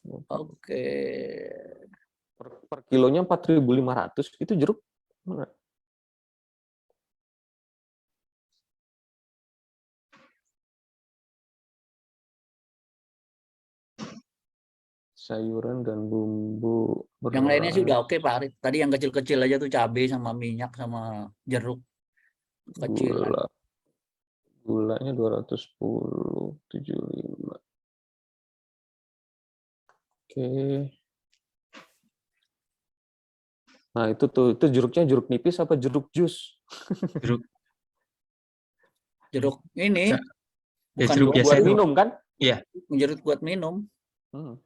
Oke. Per kilonya 4.500 itu jeruk mana? Sayuran dan bumbu Yang lainnya sih udah beras, oke Pak Arif. Tadi yang kecil-kecil aja tuh cabai sama minyak sama jeruk kecilan. gulanya 210, 75. Oke. Nah, itu jeruknya jeruk nipis apa jeruk jus? Jeruk ini bukan jeruk buat biasa Buat itu. minum kan? Iya. jeruk buat minum. Hmm.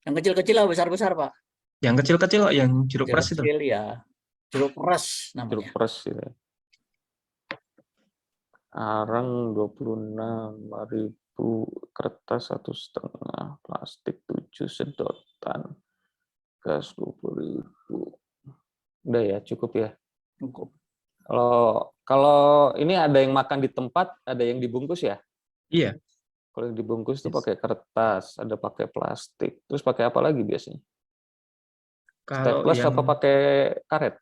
Yang kecil-kecil lah, besar-besar Pak. Yang kecil-kecil kok, yang jeruk peras itu. Kecil ya. Jeruk peras namanya. Jeruk peres gitu. Arang 26.000, kertas 1,5, plastik 7, sedotan, gas 20.000. Udah ya, cukup ya. Cukup. Kalau ini ada yang makan di tempat, ada yang dibungkus ya? Iya. Kalau yang dibungkus itu pakai kertas, ada pakai plastik. Terus pakai apa lagi biasanya? Kalau Staples yang apa pakai karet?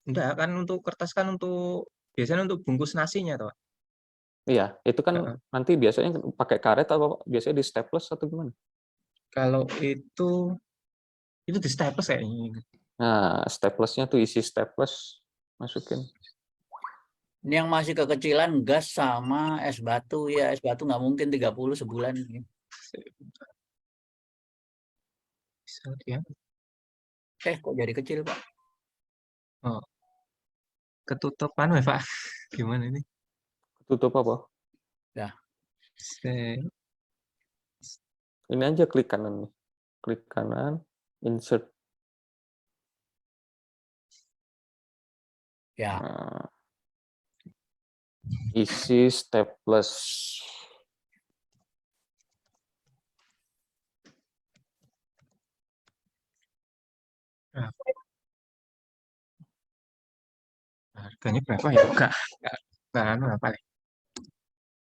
enggak kan, untuk kertas kan untuk biasanya untuk bungkus nasinya toh. Iya, itu kan nanti biasanya pakai karet atau biasanya di staples atau gimana? Kalau itu di staples kayaknya. Nah, staplesnya tuh isi staples masukin. Ini yang masih kekecilan gas sama es batu ya. Es batu nggak mungkin 30 sebulan ini. Bisa ya. Kok jadi kecil Pak? Oh. Ketutupan ya Pak. Gimana ini? Tutup apa? Ya. Ini aja klik kanan nih. Klik kanan, insert. Ya. Nah, isi staples. Harganya berapa ya? Enggak berapa ya?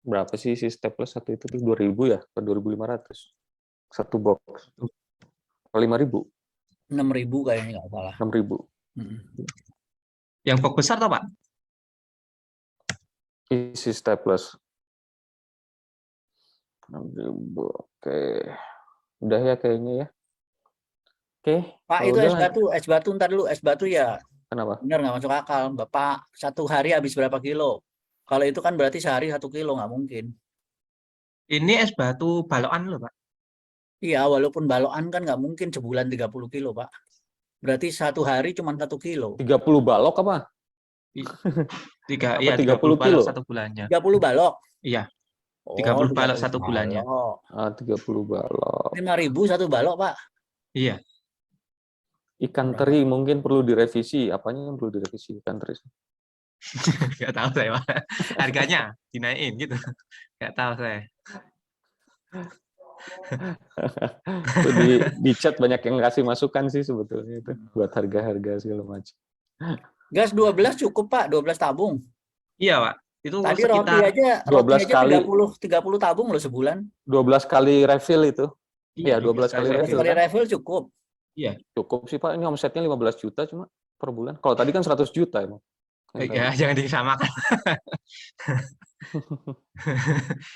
Berapa sih isi staples satu itu tuh 2.000 ya? Atau 2.500? Satu box. 5.000? 6.000 kayaknya nggak salah. 6.000. Yang box besar toh Pak? Isi staples. 6.000. Oke. Udah ya kayaknya ya. Oke. Pak, itu es batu ntar dulu, es batu ya. Kenapa? Bener nggak masuk akal. Bapak satu hari habis berapa kilo? Kalau itu kan berarti sehari 1 kilo, nggak mungkin. Ini es batu balokan loh Pak. Iya, walaupun balokan kan nggak mungkin sebulan 30 kilo, Pak. Berarti satu hari cuma 1 kilo. 30 balok apa? Iya, 30 balok kilo? 1 bulannya. 30 balok? Iya. 30 Oh, balok 1 bulannya. 30 balok. 5.000 1 balok, Pak. Iya. Ikan teri mungkin perlu direvisi. Apanya yang perlu direvisi ikan teri? Nggak tahu saya Pak. Harganya dinaikin gitu. Nggak tahu saya. Itu di chat banyak yang kasih masukan sih sebetulnya itu buat harga-harga segala macam. Gas 12 cukup, Pak. 12 tabung. Iya, Pak. Itu Tadi sekitar roti 12 aja kali 30 tabung loh sebulan. 12 kali refill itu. Iya, 12 kali 12 refill kali kan? refill cukup. Iya. Cukup sih Pak, ini omsetnya 15 juta cuma per bulan. Kalau tadi kan 100 juta emang. Ya, jangan disamakan.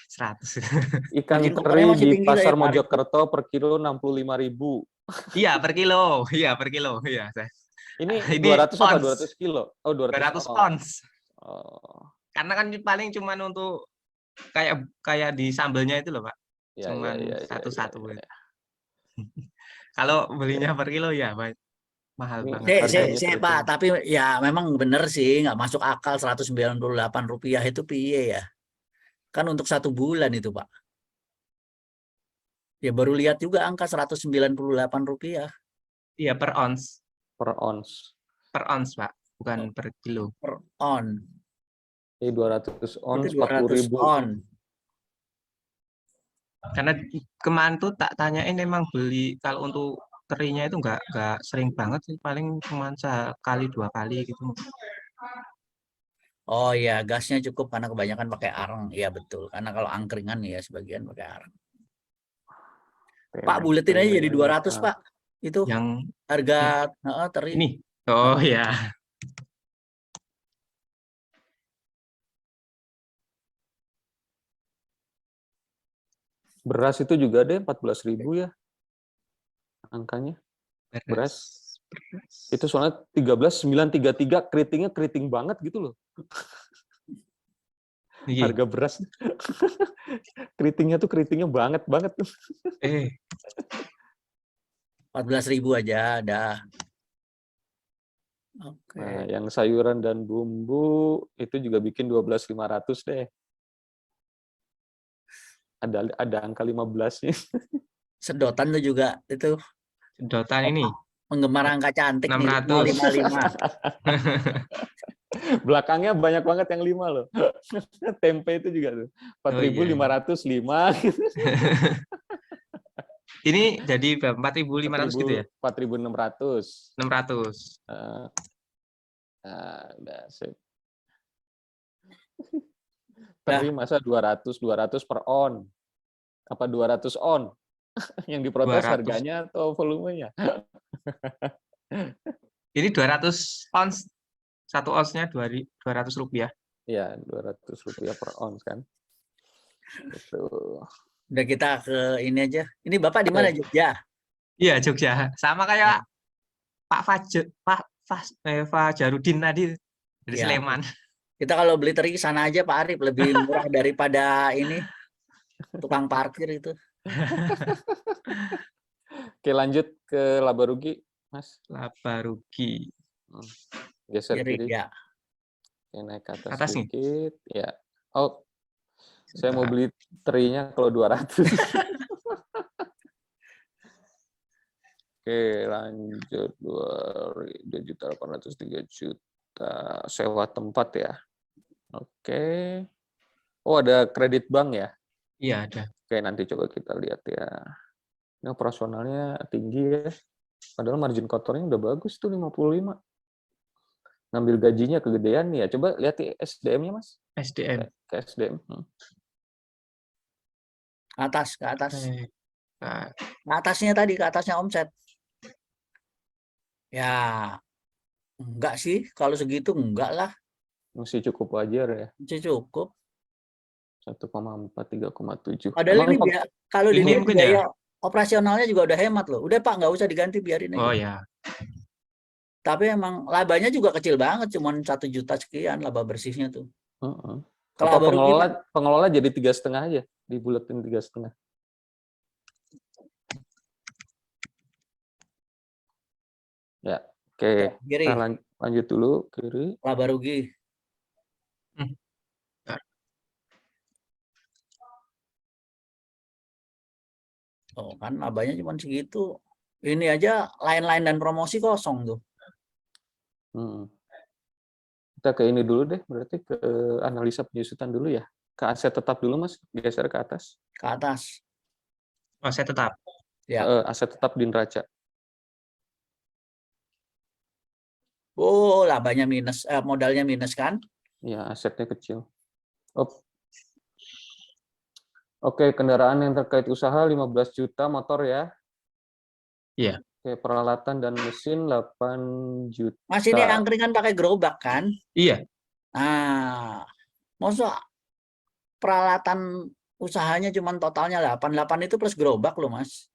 100. Ikan Margin teri covernya masih di tinggi pasar Pak. Mojokerto per kilo 65.000. Iya, per kilo. Iya, per kilo. Iya, saya. Ini 200 apa 200 kilo? Oh, 200 200 ons. Oh. Karena kan paling cuma untuk kayak di sambelnya itu loh, Pak. Ya, Cuman ya. satu-satu. Kalau belinya per kilo ya, Pak. Mahal banget. Saya Pak, tapi ya memang bener sih, nggak masuk akal Rp198 itu piye ya. Kan untuk 1 bulan itu, Pak. Ya baru lihat juga angka Rp198. Iya, per ons. Per ons. Per ons, Pak. Bukan per kilo. Per on. Ini 200 ons, 40.000 on. Karena kemarin tuh tak tanyain, emang beli kalau untuk terinya itu nggak sering banget sih, paling cuma sekali 2 kali gitu. Oh ya, gasnya cukup karena kebanyakan pakai arang. Iya betul. Karena kalau angkringan ya sebagian pakai arang. Pak, buletin aja jadi 200, Pak. Itu Yang harga teri. ini. Oh ya. Beras itu juga ada 14.000 ya angkanya. Beras. Itu soalnya 13.933 keritingnya keriting banget gitu loh. Iya. Harga beras. Keritingnya tuh keritingnya banget. 14.000 aja ada. Oke. Nah, yang sayuran dan bumbu itu juga bikin 12.500 deh. Ada angka 15-nya. Sedotan tuh juga itu Sedotan ini penggemar angka cantik nih 600. 555. Belakangnya banyak banget yang 5 loh. Tempe itu juga tuh. 4.505. Ini jadi berapa? 4.500 gitu ya? 4.600. 600. Udah sip. Teri masa 200 per on. Apa 200 on? Yang diprotes 200. harganya atau volumenya? Ini 200 ons. 1 onsnya 200 rupiah. Iya, 200 rupiah per ons kan. Itu. Udah kita ke ini aja. Ini Bapak di mana, Jogja? Iya, Jogja. Sama kayak Pak Fajarudin tadi dari Ya. Sleman. Kita kalau beli teri sana aja Pak Arif, lebih murah daripada ini tukang parkir itu. Oke, lanjut ke laba rugi, Mas. Laba rugi. Geser kiri. Ya. Oke, naik ke atas Atas nih. sedikit. Ya. Oh, saya mau beli terinya kalau 200. Oke, lanjut 2.803 juta sewa tempat ya. Oke. Oh, ada kredit bank ya? Iya, ada. Oke, nanti coba kita lihat ya. Ini operasionalnya tinggi ya. Padahal margin kotornya udah bagus tuh 55. Ngambil gajinya kegedean nih ya. Coba lihat SDM-nya, Mas. SDM. Ke SDM. Ke atas. Nah, Ke atasnya tadi, ke atasnya omset. Ya, enggak sih. Kalau segitu enggak lah. Masih cukup wajar ya. Masih cukup. 1,4, 3,7. Padahal ini kalau ini dilihat mungkin biaya operasionalnya juga udah hemat loh. Udah Pak, nggak usah diganti, biarin aja. Oh ya. Tapi emang labanya juga kecil banget, cuman 1 juta sekian laba bersihnya tuh. Kalau pengelola jadi 3,5 aja, dibulatin 3,5. Ya, oke. Kiri. Kita lanjut dulu kiri. Laba rugi. Oh kan labanya cuma segitu. Ini aja lain-lain dan promosi kosong tuh. Kita ke ini dulu deh, berarti ke analisa penyusutan dulu ya. Ke aset tetap dulu, Mas. Geser ke atas. Ke atas. Aset tetap. Ya. Aset tetap di neraca. Oh, labanya minus, modalnya minus kan? Ya, asetnya kecil. Oke, kendaraan yang terkait usaha 15 juta motor ya. Iya. Oke, peralatan dan mesin 8 juta. Mas, ini angkringan pakai gerobak kan? Iya. Nah, maksud peralatan usahanya cuma totalnya 8 itu plus gerobak loh, Mas.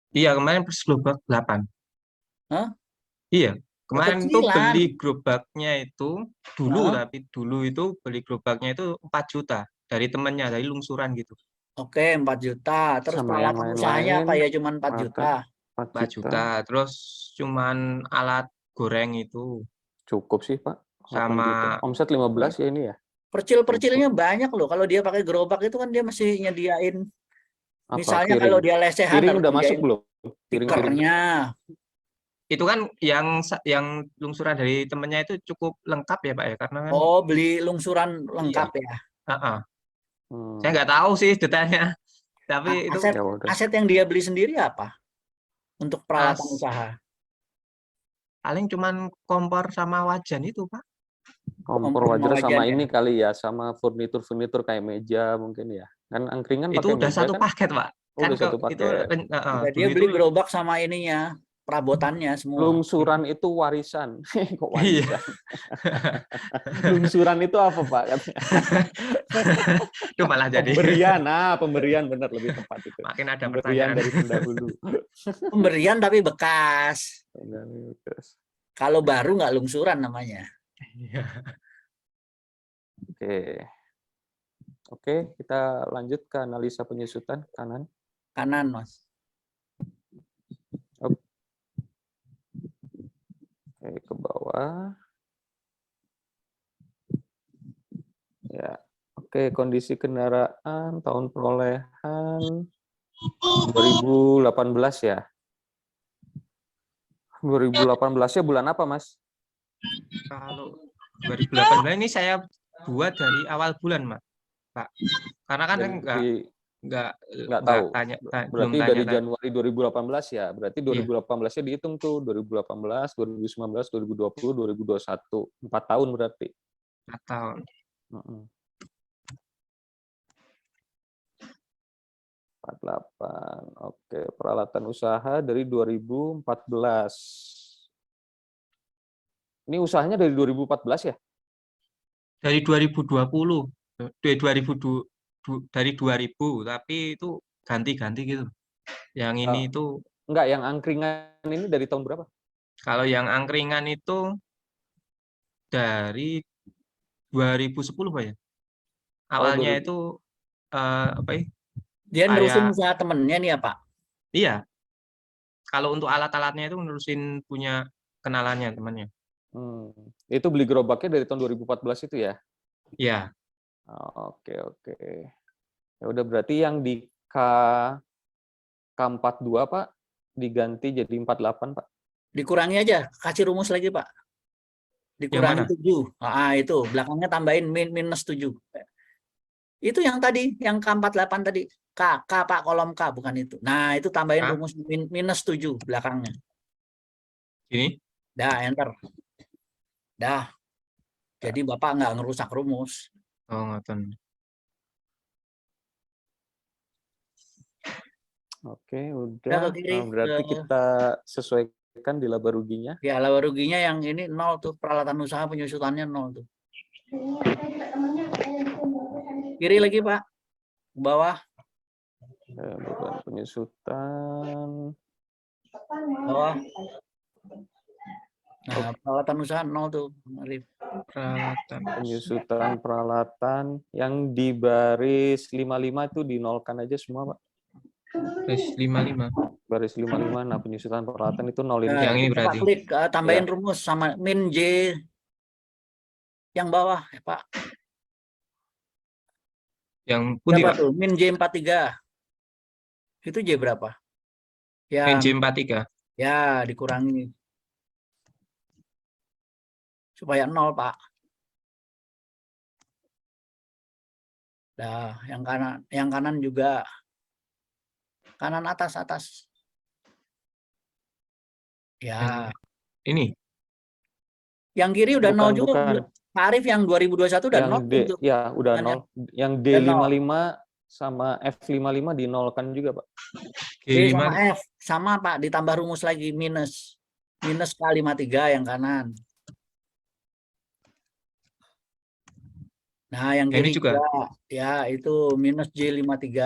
Iya, kemarin plus gerobak 8. Hah? Iya. Kemarin tuh Kecilan. beli gerobaknya itu dulu, tapi dulu itu beli gerobaknya itu 4 juta dari temannya, dari lungsuran gitu. Oke, 4 juta. Terus Sama peralatan yang usahanya lain-lain, apa ya, cuma 4 juta. 4 juta. Terus cuman alat goreng itu. Cukup sih, Pak. 8 sama juta. Omset 15 ya ini ya. Percil-percilnya banyak loh. Kalau dia pakai gerobak itu kan dia masih nyediain. Apa, Misalnya piring? kalau dia lesehan Piring harus udah masuk nyediain belum? Piring-piring. stikernya. Itu kan yang lungsuran dari temennya itu cukup lengkap ya Pak ya, karena kan. Oh, beli lungsuran lengkap ya. Saya nggak tahu sih detailnya. Tapi itu aset yang dia beli sendiri apa? Untuk peralatan usaha. Paling cuman kompor sama wajan itu, Pak. Kompor wajan sama ini kali ya, sama furnitur kayak meja mungkin ya. Kan angkringan itu pakai udah meja, satu kan? paket, Pak. Oh, Kan udah satu itu paket. Ya, dulu dia itu beli gerobak sama ininya, perabotannya semua. Lungsuran itu warisan. Kok iya. warisan? Lungsuran itu apa, Pak? Katanya. Itu malah jadi Pemberian. Pemberian benar lebih tepat itu. makin ada Pemberian pertanyaan. dari pendahulu. Pemberian tapi bekas. Kalau baru nggak lungsuran namanya. Iya. Oke, kita lanjut ke analisa penyusutan kanan. Kanan, Mas. Oke, ke bawah. Ya. Oke, kondisi kendaraan tahun perolehan 2018 ya. 2018-nya bulan apa, Mas? Kalau 2018 ini saya buat dari awal bulan, Pak. Karena kan nggak tahu. belum Berarti tanya dari Januari 2018 ya. Berarti Iya. 2018-nya dihitung tuh 2018, 2019, 2020, 2021. 4 tahun berarti. 4 tahun. 48. Oke, peralatan usaha dari 2014. Ini usahanya dari 2014 ya? Dari 2020. Dari 2000, tapi itu ganti-ganti gitu. Yang ini itu enggak, yang angkringan ini dari tahun berapa? Kalau yang angkringan itu dari 2010, Pak ya. Awalnya itu apa ya? Dia nerusin usaha temennya nih ya, Pak? Iya. Kalau untuk alat-alatnya itu nerusin punya kenalannya temannya. Itu beli gerobaknya dari tahun 2014 itu ya? Iya. Oke. Ya udah, berarti yang di K42 Pak diganti jadi 48 Pak. Dikurangi aja, kasih rumus lagi Pak. Dikurangi 7. Itu belakangnya tambahin minus 7. Itu yang tadi, yang K48 tadi. K Pak, kolom K, bukan itu. Nah, itu tambahin rumus minus 7 belakangnya. Ini? Dah, enter. Dah. Jadi Bapak nggak ngerusak rumus. Oh, ngoten. Oke, udah. Berarti kita sesuaikan di laba ruginya. Ya, laba ruginya yang ini 0 tuh. Peralatan usaha penyusutannya 0 tuh. Kiri lagi, Pak. Bawah. Beban penyusutan. Bawah. Nah, peralatan usaha 0 tuh. Peralatan. Penyusutan peralatan yang di baris 55 itu dinolkan aja semua, Pak. Baris 55. Baris 55, nah penyusutan peralatan itu nolin. Yang ini berarti. Pak klik, tambahin rumus sama min J yang bawah, ya, Pak. Yang putih, Pak? Tuh? Min J43. Itu J berapa? Ya, Min J43. Ya, dikurangi. Supaya 0, Pak. Nah, yang kanan juga. Kanan atas. Ya. Ini. Yang kiri udah 0 juga. Pak Arif yang 2021 udah 0. Ya, udah 0. Yang D55 sama F55 dinolkan juga, Pak. D sama F. Sama, Pak. Ditambah rumus lagi. Minus K53 yang kanan. Nah, yang kiri juga. Ya, itu minus J53.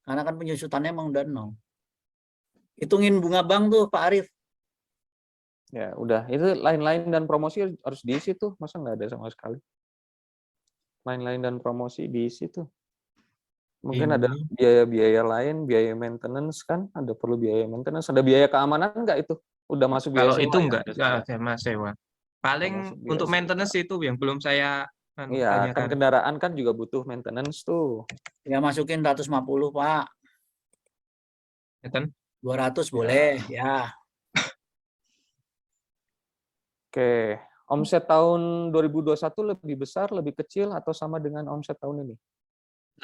Karena kan penyusutannya emang udah 0. Hitungin bunga bank tuh, Pak Arif. Ya, udah. Itu lain-lain dan promosi harus diisi tuh. Masa nggak ada sama sekali? Lain-lain dan promosi diisi tuh. Mungkin ada biaya-biaya lain, biaya maintenance kan? Ada perlu biaya maintenance. Ada biaya keamanan nggak itu? Udah masuk biaya sewa? Kalau itu nggak, Mas sewa. Paling untuk maintenance itu yang belum saya tanyakan. Kan kendaraan kan juga butuh maintenance tuh. Ya, masukin 150, Pak. 200 boleh, ya. Oke, omset tahun 2021 lebih besar, lebih kecil, atau sama dengan omset tahun ini?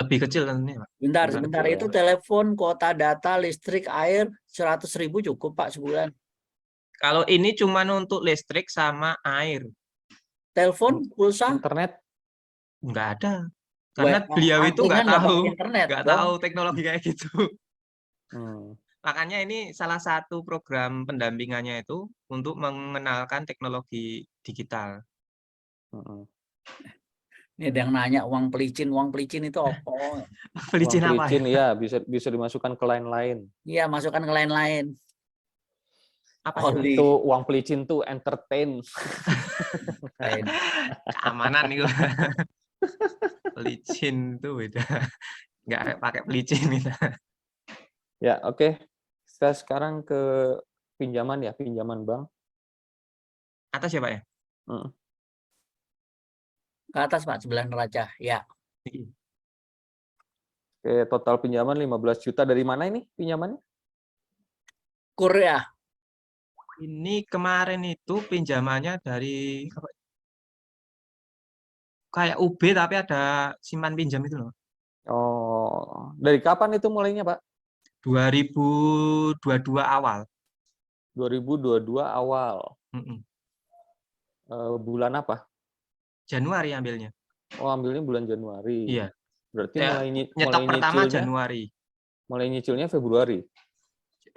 Lebih kecil kan ini, Pak. Bentar. Itu telepon, kuota data, listrik, air, 100.000 cukup, Pak, sebulan. Kalau ini cuma untuk listrik sama air. Telepon, pulsa? Internet? Nggak ada. Karena beliau itu Angkringan nggak pakai nggak internet dong. tahu teknologi kayak gitu. Hmm. Makanya ini salah satu program pendampingannya itu untuk mengenalkan teknologi digital. Mm-mm. Ini ada yang nanya uang pelicin itu apa? Pelicin Uang apa ya? pelicin ya bisa dimasukkan ke lain-lain. Iya, masukkan ke lain-lain. Apa itu? Oli. Itu uang pelicin tuh entertain. Lain. Keamanan itu. Pelicin itu beda. Nggak pakai pelicin gitu. Ya, oke. Kita sekarang ke pinjaman ya, pinjaman bank. Atas ya Pak ya? Mm. Ke atas Pak, sebelah neraca. Ya. Oke, total pinjaman 15 juta. Dari mana ini pinjamannya? Korea. Ini kemarin itu pinjamannya dari apa? Kayak UB tapi ada simpan pinjam itu loh. Oh, dari kapan itu mulainya, Pak? 2022 awal. 2022 awal. Mm-mm. Bulan apa? Januari ambilnya. Oh, ambilnya bulan Januari. Iya. Berarti Ya, nyetok pertama Januari. mulai nyicilnya Februari.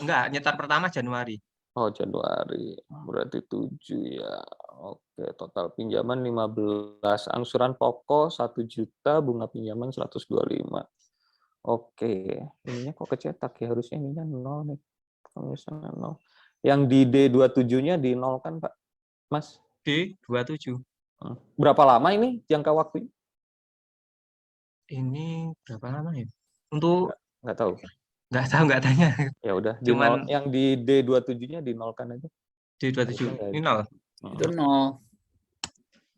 Enggak, nyetor pertama Januari. Oh, Januari. Berarti 7 ya. Oke, total pinjaman 15. Angsuran pokok 1 juta, bunga pinjaman 125. Oke, ininya kok kecetak ya? Harusnya ininya 0 nih. Kalau misalnya 0. Yang di D27-nya di 0 kan, Pak? Mas? D27. Berapa lama ini jangka waktunya? Ini berapa lama ya? Untuk Nggak tahu. nggak tanya. Ya udah, Cuman yang di D27-nya di 0 kan aja. D27. Ini 0. Itu 0.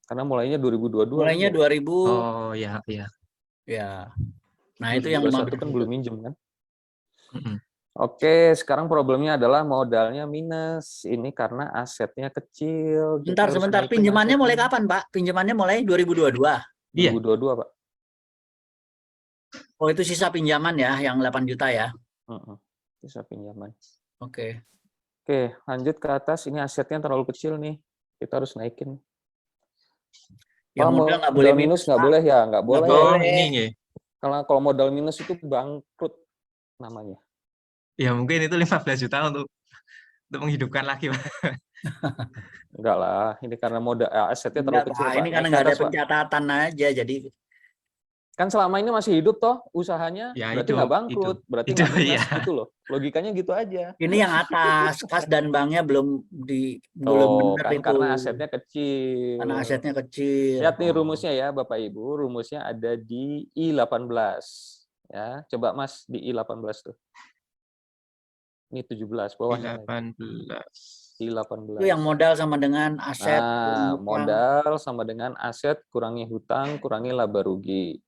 Karena mulainya 2022. Mulainya kan? 2000. Oh, iya, iya. Ya. Nah, itu yang 2021 kan belum minjem kan? Mm-mm. Oke, sekarang problemnya adalah modalnya minus. Ini karena asetnya kecil. Kita harus Sebentar. naikin Pinjamannya mulai asetnya. kapan, Pak? Pinjamannya mulai 2022. Iya. 2022, Pak. Oh, itu sisa pinjaman ya, yang 8 juta ya. Bisa pinjaman. Oke. Oke, lanjut ke atas. Ini asetnya terlalu kecil nih. Kita harus naikin. Yang Pak, modal nggak boleh minus nggak Pak. boleh ya? Nggak boleh. Oh, ini ya. Kalau modal minus itu bangkrut namanya. Ya mungkin itu 15 juta untuk menghidupkan lagi, Pak. Enggak lah, ini karena modal asetnya Enggak, terlalu kecil, Pak. Pak. Ini karena Naik ke nggak ada atas, Pak. pencatatan aja, jadi Kan selama ini masih hidup toh usahanya, Ya, berarti hidup, nggak bangkrut, hidup. berarti Hidup, nggak minus iya. gitu loh. Logikanya gitu aja. ini yang atas, kas dan banknya belum Oh, benar kan itu. karena asetnya kecil. Karena asetnya kecil. Lihat nih rumusnya ya, Bapak Ibu. Rumusnya ada di I18. Ya, coba Mas di I18 tuh. Ini 17 bawahnya. 18. I18. Itu yang modal sama dengan aset. Nah, modal sama dengan aset kurangi hutang, kurangi laba rugi.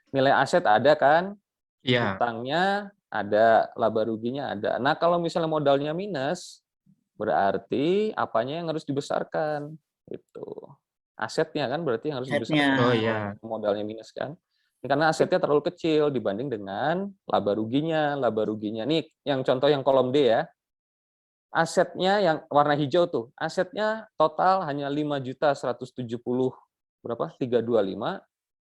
Nilai aset ada kan? Iya. Hutangnya ada, laba ruginya ada. Nah, kalau misalnya modalnya minus, berarti apanya yang harus dibesarkan? Itu. Asetnya kan berarti yang harus Asetnya. dibesarkan. Oh iya. Modalnya minus kan? Ini karena asetnya terlalu kecil dibanding dengan laba ruginya. Laba ruginya nih, yang contoh yang kolom D ya. Asetnya yang warna hijau tuh, asetnya total hanya 5.170 berapa? 325.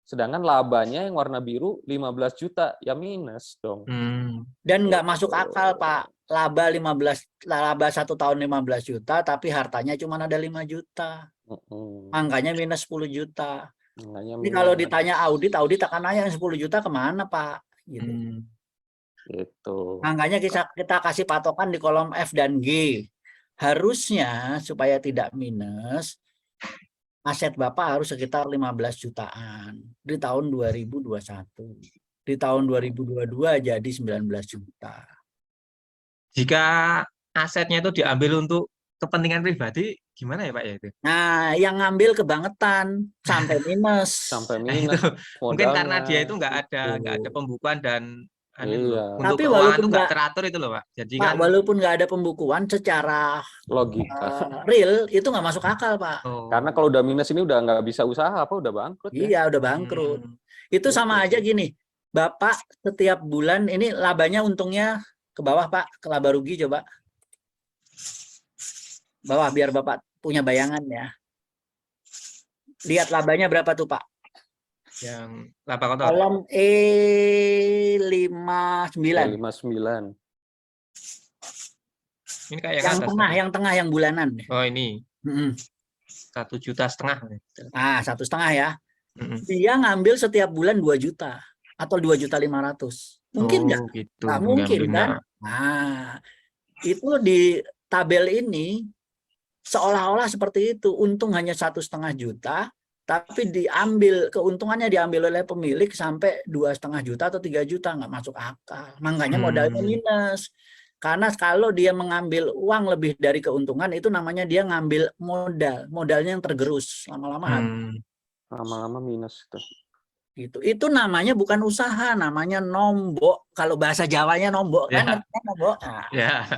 Sedangkan labanya yang warna biru 15 juta, ya minus dong. Dan nggak masuk akal, Pak. Laba 1 tahun 15 juta, tapi hartanya cuma ada 5 juta. Angkanya minus 10 juta. Ini kalau ditanya audit akan nanya yang 10 juta kemana, Pak? Gitu. Gitu. Angkanya kita kasih patokan di kolom F dan G. Harusnya supaya tidak minus, aset Bapak harus sekitar 15 jutaan di tahun 2021. Di tahun 2022 jadi 19 juta. Jika asetnya itu diambil untuk kepentingan pribadi, gimana ya Pak ya itu? Nah, yang ngambil kebangetan sampai minus. Sampai Nah, minus. itu mungkin karena dia itu nggak ada pembukuan dan iya. untuk tapi keuangan walaupun itu nggak teratur itu loh Pak. Jadi Pak, kan walaupun nggak ada pembukuan secara logika real itu nggak masuk akal, Pak. Karena kalau udah minus ini udah nggak bisa usaha apa udah bangkrut ya. Iya, udah bangkrut. Itu sama aja gini. Bapak setiap bulan ini labanya untungnya ke bawah, Pak, ke laba rugi coba. Bawah biar Bapak punya bayangan ya. Lihat labanya berapa tuh, Pak? Yang laba kotor. Kolom E59. 59. Ini kayak Yang atas tengah, tadi. yang tengah, yang bulanan. Oh ini Mm-mm. 1,5 juta. Nah, 1,5 ya. Mm-mm. Dia ngambil setiap bulan 2 juta atau 2,5 juta. Mungkin nggak? Oh gitu. Nggak mungkin kan? Ngambilnya. Nah, itu di tabel ini seolah-olah seperti itu. Untung hanya 1,5 juta, tapi keuntungannya diambil oleh pemilik sampai 2,5 juta atau 3 juta, nggak masuk akal. Makanya modalnya minus. Karena kalau dia mengambil uang lebih dari keuntungan, itu namanya dia ngambil modalnya yang tergerus, lama-lama habis. Lama-lama minus itu. Gitu. Itu namanya bukan usaha, namanya nombok. Kalau bahasa Jawanya nombok, kan Ya. ngerti kan nombok? Nah, Ya.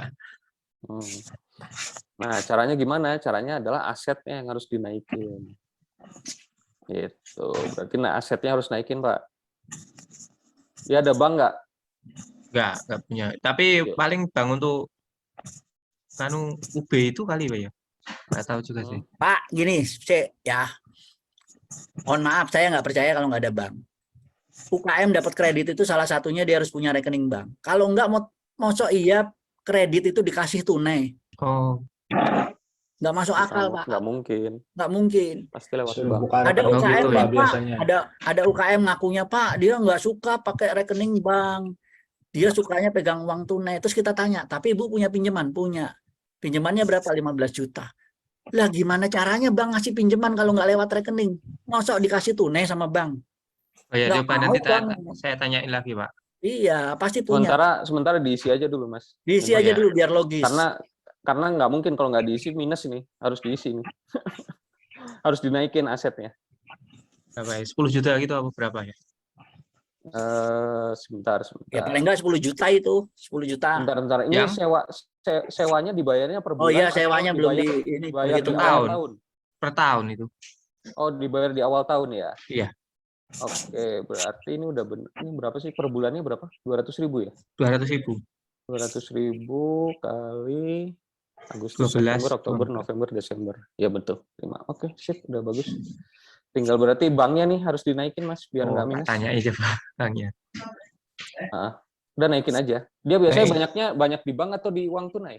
Nah, caranya gimana? Caranya adalah asetnya yang harus dinaikin. Gitu. Berarti asetnya harus naikin, Pak. Ya ada bank nggak? Nggak punya. Tapi paling bank untuk UB itu kali Pak ya. Nggak tahu juga sih. Pak, gini, ya. Mohon maaf, saya nggak percaya kalau nggak ada bank. UKM dapat kredit itu salah satunya dia harus punya rekening bank. Kalau nggak, mosok iya kredit itu dikasih tunai. Oh. Nggak masuk akal, Pak. Nggak mungkin. Nggak mungkin. Pasti lewat bank. Ada UKM gitu ya, ya, Pak. biasanya. Ada UKM ngakunya, Pak, dia nggak suka pakai rekening bank. Dia sukanya pegang uang tunai. Terus kita tanya, tapi Ibu punya pinjaman? Punya. Pinjamannya berapa? 15 juta. Lah gimana caranya bank ngasih pinjaman kalau nggak lewat rekening? Masa dikasih tunai sama bank? Oh ya, Nggak coba mau nanti bank. saya tanyain lagi, Pak. Iya, pasti punya. Sementara diisi aja dulu, Mas. Diisi aja dulu biar logis. Karena nggak mungkin kalau nggak diisi minus ini, harus diisi nih. Harus dinaikin asetnya. Berapa ya? 10 juta gitu apa berapa ya? Sebentar. Ya paling nggak 10 juta itu, 10 juta. Bentar. Ini sewanya dibayarnya per bulan. Oh iya, sewanya belum dibayar di awal tahun. Per tahun itu. Oh, dibayar di awal tahun ya? Iya. Oke, berarti ini udah benar. Ini berapa sih per bulannya berapa? 200.000 ya? 200.000. 200.000 kali Agustus, 12. September, Oktober, November, Desember. Ya betul. 5. Oke, sip, udah bagus. Tinggal berarti banknya nih harus dinaikin, Mas, biar nggak minus. Tanya aja Pak, banknya. Udah naikin aja. Dia biasanya banyak di bank atau di uang tunai?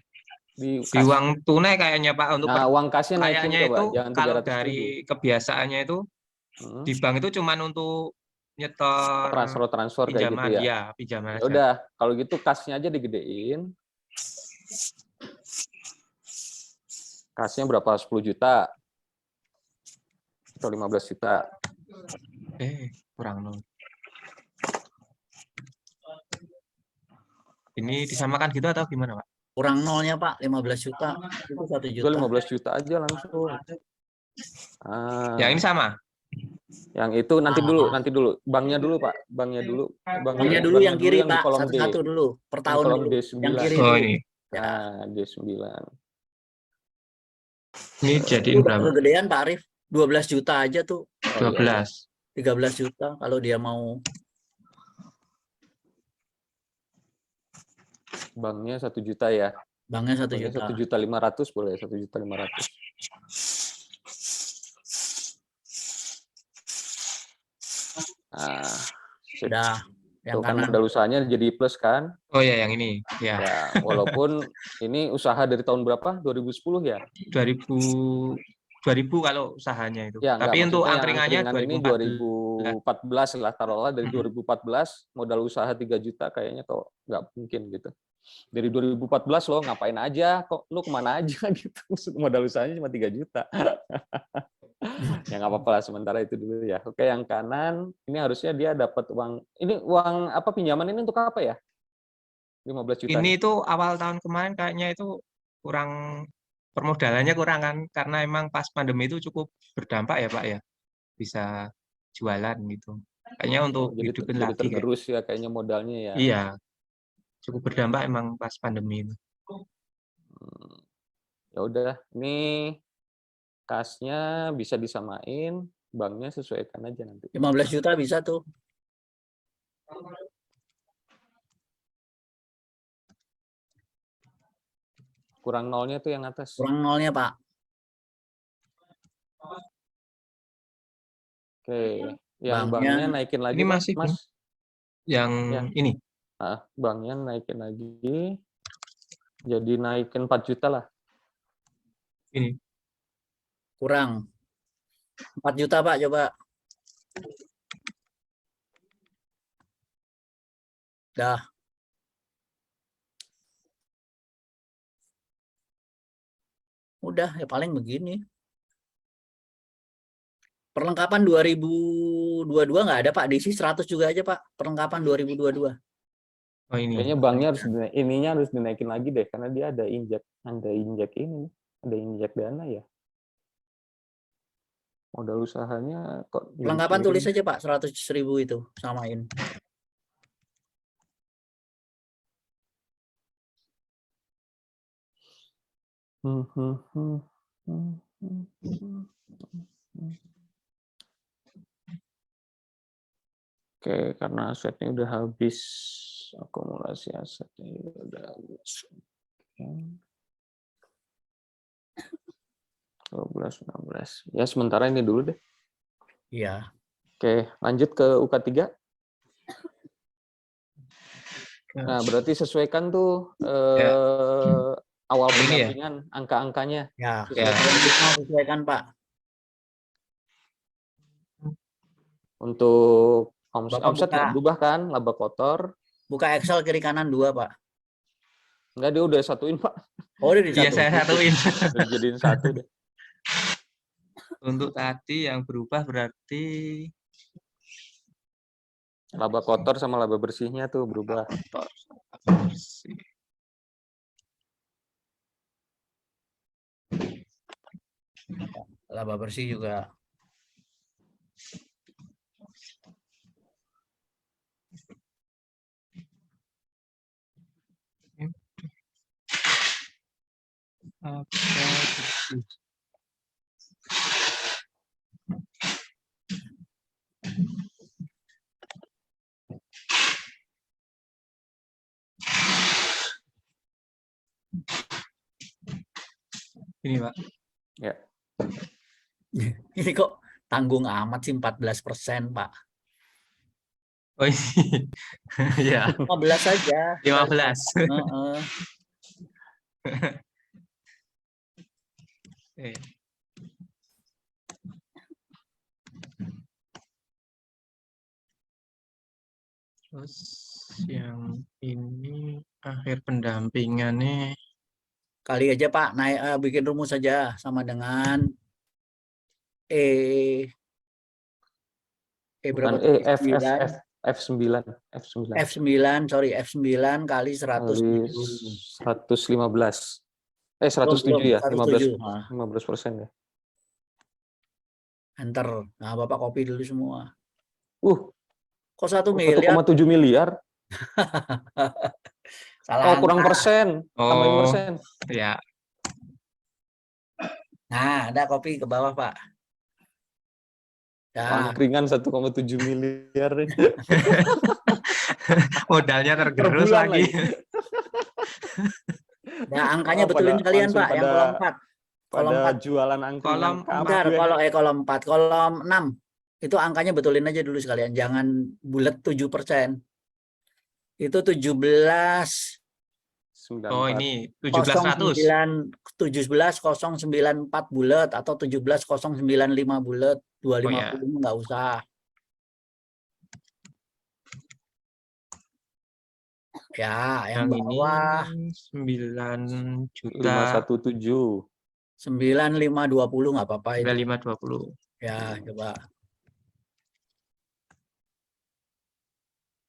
Di uang tunai kayaknya Pak, untuk uang kasnya naikin kayaknya coba, itu jangan kalau 300.000. dari kebiasaannya itu di bank itu cuman untuk nyetor transfer kayak gitu ya. Iya, pinjaman. Ya udah, kalau gitu kasnya aja digedein. Kasnya berapa? 10 juta atau 15 juta? Kurang 0. Ini disamakan gitu atau gimana, Pak? Kurang nolnya, Pak, 15 juta. Itu 1 juta. 15 juta aja langsung. Yang ini sama? Yang itu nanti dulu. Banknya dulu, Pak. Banknya dulu yang kiri, Pak. kolom Satu-satu dulu. Per tahun kolom dulu. D9. Yang kiri dulu. ini. Nah, D9. Ini jadiin berapa? Kegedean, Pak Arif. 12 juta aja tuh. 12. 13 juta kalau dia mau. Banknya 1 juta ya. Banknya 1 juta. 1.500.000 boleh, 1.500.000. Sudah. Yang kan modal usahanya jadi plus kan? Oh ya, yang ini. Ya. Walaupun ini usaha dari tahun berapa? 2010 ya? 2000 kalau usahanya itu. Ya, tapi untuk angkringannya ini 2014 lah, taruhlah dari 2014 modal usaha 3 juta kayaknya kok nggak mungkin gitu. Dari 2014 lo ngapain aja, kok lo kemana aja gitu, modal usahanya cuma 3 juta. Ya nggak apa-apa lah, sementara itu dulu ya. Oke, yang kanan ini harusnya dia dapat uang. Ini uang apa, pinjaman ini untuk apa ya? 15 juta. Ini itu awal tahun kemarin kayaknya itu kurang, permodalannya kurang kan, karena emang pas pandemi itu cukup berdampak ya Pak ya, bisa jualan gitu. Kayaknya untuk hidupin lagi. Jadi tergerus ya kayaknya modalnya ya. Iya, cukup berdampak emang pas pandemi itu. Ya udah, ini kasnya bisa disamain, banknya sesuaikan aja nanti. 15 juta bisa tuh. Kurang nolnya tuh yang atas. Kurang nolnya, Pak. Oke, Yang Banknya banknya naikin lagi, Ini Pak, masih Mas. yang Ya. ini. Banknya naikin lagi. Jadi naikin 4 juta lah. Ini. kurang 4 juta Pak, coba. Dah. Udah, ya paling begini. Perlengkapan 2022 nggak ada Pak, diisi 100 juga aja Pak, perlengkapan 2022. Oh ini. Kayaknya banknya harus ininya harus dinaikin lagi deh, karena dia ada injek ini, ada injek dana ya. Modal usahanya kok jadi Perlengkapan turun. tulis aja Pak, 100.000 itu, samain. Oke, karena asetnya udah habis, akumulasi asetnya udah habis. Oke. 12, 16. Ya, sementara ini dulu deh. Iya. Oke, lanjut ke UK3. Nah, berarti sesuaikan tuh awal Ini ya? pendampingan, angka-angkanya. Ya, Ya. sesuaikan Pak. Untuk Bapak omset nggak berubah kan, laba kotor. Buka Excel kiri kanan 2 Pak. Enggak, dia udah satuin, Pak. Oh, udah Iya, saya satuin. Udah dijadiin satu deh. Untuk tadi yang berubah berarti Laba kotor sama laba bersihnya tuh berubah. kotor sama bersih. Laba bersih juga. Laba bersih. Ini Pak. Ya. Ini kok tanggung amat sih 14% Pak. Oh ini. Ya. 15 saja. 15. Heeh. Terus yang ini akhir pendampingannya Kali aja Pak, naik bikin rumus saja sama dengan Bukan berapa? F9. F9 kali 107. Kali 115. 107 ya, 107. 15% ya. Enter. Nah, Bapak copy dulu semua. Kok 1 1,7 miliar? miliar. Salah kurang angka. persen. Tambahin persen. Ya. Nah, ada copy ke bawah, Pak. Nah, Angkringan 1,7 miliar. Modalnya tergerus Per bulan lagi. nah angkanya betulin kalian, Pak, yang kolom 4. Kolom 4. Jualan angkringan. Bentar, kolom 4, kolom 6. Itu angkanya betulin aja dulu sekalian, jangan bulat 7%. Itu 17. Oh, ini 17.100. 17.094 bulat atau 17.095 bulat, 250 ya. nggak usah. Ya, yang bawah ini 9 juta. 517. 9520 nggak apa-apa itu. 9520. Ya, coba.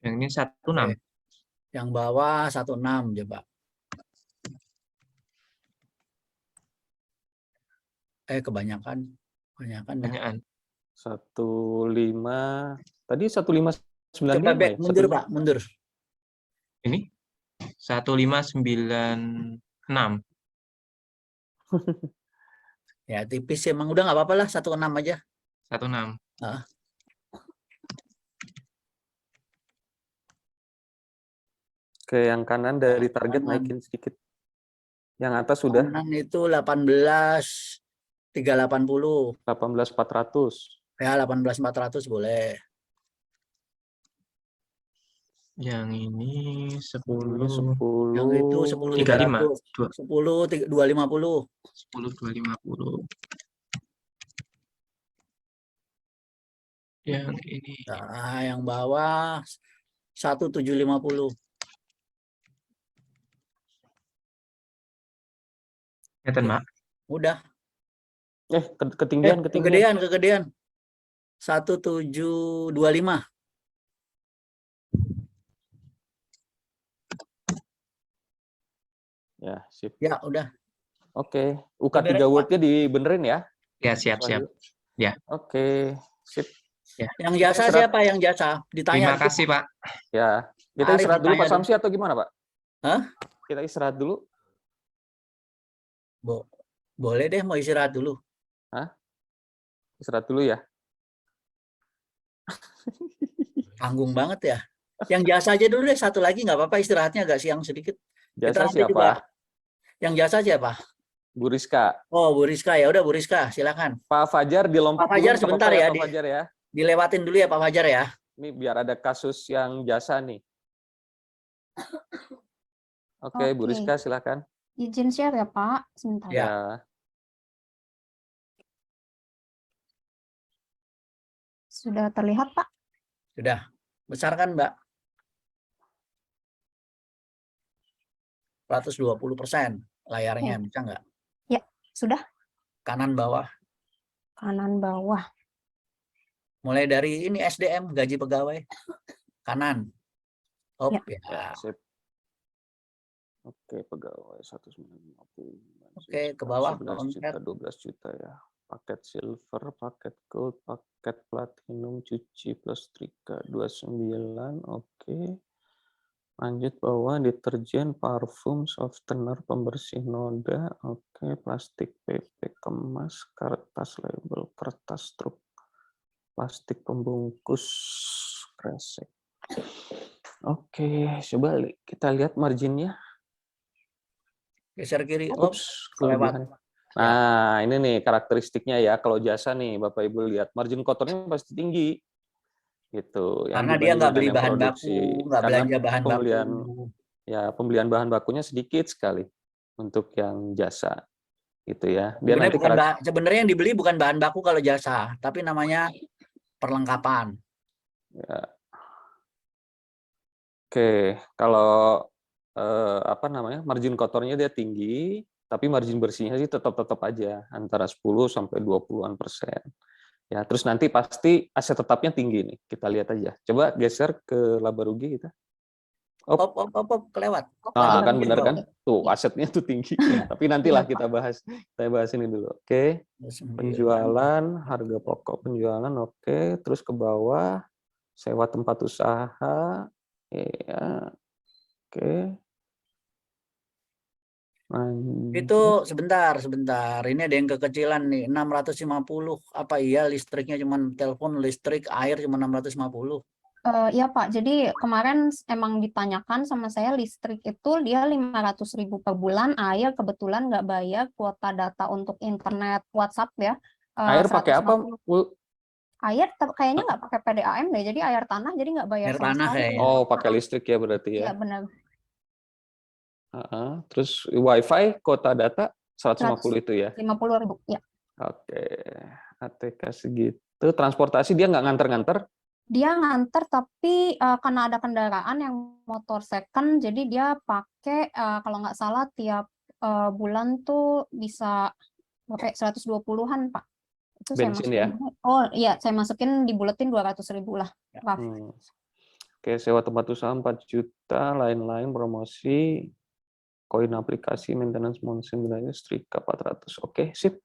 Yang ini 16. Yang bawah 16 coba. Kebanyakan. Ya. 15. Tadi 1595 Coba back, ya? mundur Pak, mundur. Ini 1596. Ya tipis emang, udah nggak apa-apa lah, 16 aja. 16. Ke yang kanan dari target naikin sedikit. Yang atas sudah. Kanan itu 18.380. 18.400. Ya 18.400 boleh. Yang ini 10, 10, Yang itu 35, 10.300, 10.250. 10.250. Yang ini Nah, yang bawah 1.750. ngeten, Ya, Mak. udah. ketinggian. Kegedean. 1.725. Ya, sip. Ya, udah. Oke, Udah UK3 beres, Pak. Word-nya dibenerin ya. Ya, siap. Ya. Oke, sip. Ya. Yang Kita jasa istirahat. siapa yang jasa? Ditanya. Terima kasih, Pak. Ya, kita Arif istirahat dulu ditanya Pak tuh. Samsi atau gimana Pak? Hah? Kita istirahat dulu. Boleh deh, mau istirahat dulu. Hah? Istirahat dulu ya. Tanggung banget ya. Yang jasa aja dulu deh, satu lagi nggak apa-apa, istirahatnya agak siang sedikit. Kita Jasa nanti siapa? juga. Yang jasa siapa? Bu Rizka. Oh, Bu Rizka. Ya udah Bu Rizka, silakan. Pak Fajar dilompat Pak Fajar dulu, nggak sebentar apa-apa ya, Pak Fajar ya. dilewatin dulu ya Pak Fajar ya. Ini biar ada kasus yang jasa nih. Oke, Bu Oke. Rizka silakan. Izin share ya, Pak. Sebentar. Ya. Ya. Sudah terlihat, Pak? Sudah. Besar kan, Mbak? 120% layarnya, bisa nggak? Ya, sudah. Kanan bawah. Kanan bawah. Mulai dari ini SDM, gaji pegawai. Kanan. Oh, Ya. ya. Sip. Oke, pegawai 150. Oke, ke bawah. 11 juta, 12 juta ya. Paket silver, paket gold, paket platinum, cuci plus trika 29. Oke. Lanjut bawah, deterjen, parfum, softener, pembersih noda. Oke, plastik PP, kemas, kertas label, kertas truk, plastik pembungkus, kresek. Oke, coba kita lihat marginnya. Geser kiri. Ups, kelewat. kelebihan. Nah, ini nih karakteristiknya ya. Kalau jasa nih, Bapak Ibu lihat, margin kotornya pasti tinggi. Gitu. Karena dia nggak beli yang bahan produksi. baku, nggak Karena belanja bahan pembelian, baku. ya pembelian bahan bakunya sedikit sekali untuk yang jasa. Gitu ya. Dia Sebenarnya yang dibeli bukan bahan baku kalau jasa, tapi namanya perlengkapan. Ya. Oke, kalau margin kotornya dia tinggi, tapi margin bersihnya sih tetap aja antara 10 sampai 20%. Ya, terus nanti pasti aset tetapnya tinggi nih. Kita lihat aja. Coba geser ke laba rugi kita. Kelewat. Nah, kan benar kan? Tuh, asetnya tuh tinggi. Tapi nantilah kita bahas. Kita bahas ini dulu. Oke. Penjualan, harga pokok penjualan, oke. Terus ke bawah, sewa tempat usaha. Ya. Oke. Itu sebentar. Ini ada yang kekecilan nih, 650. Apa iya listriknya cuma telepon, listrik, air cuma 650? Ya Pak, jadi kemarin emang ditanyakan sama saya listrik itu dia 500.000 per bulan, air kebetulan nggak bayar, kuota data untuk internet WhatsApp ya. Air pakai apa? 150. Air kayaknya nggak pakai PDAM deh, jadi air tanah jadi nggak bayar Air sama tanah sekali. kayaknya. Oh, pakai listrik ya berarti ya? Iya benar. Terus WiFi, kuota data 150 itu ya? 50.000, ya. Oke, ATK segitu. Transportasi dia nggak nganter-nganter? Dia nganter tapi karena ada kendaraan yang motor second, jadi dia pakai kalau nggak salah tiap bulan tuh bisa pakai 120-an Pak. Itu Bensin saya ya? masukin. Oh iya, saya masukin dibuletin 200.000 lah. Oke, sewa tempat usaha 4 juta, lain-lain promosi, koin aplikasi, maintenance monthly, setrika 400. Oke, sip.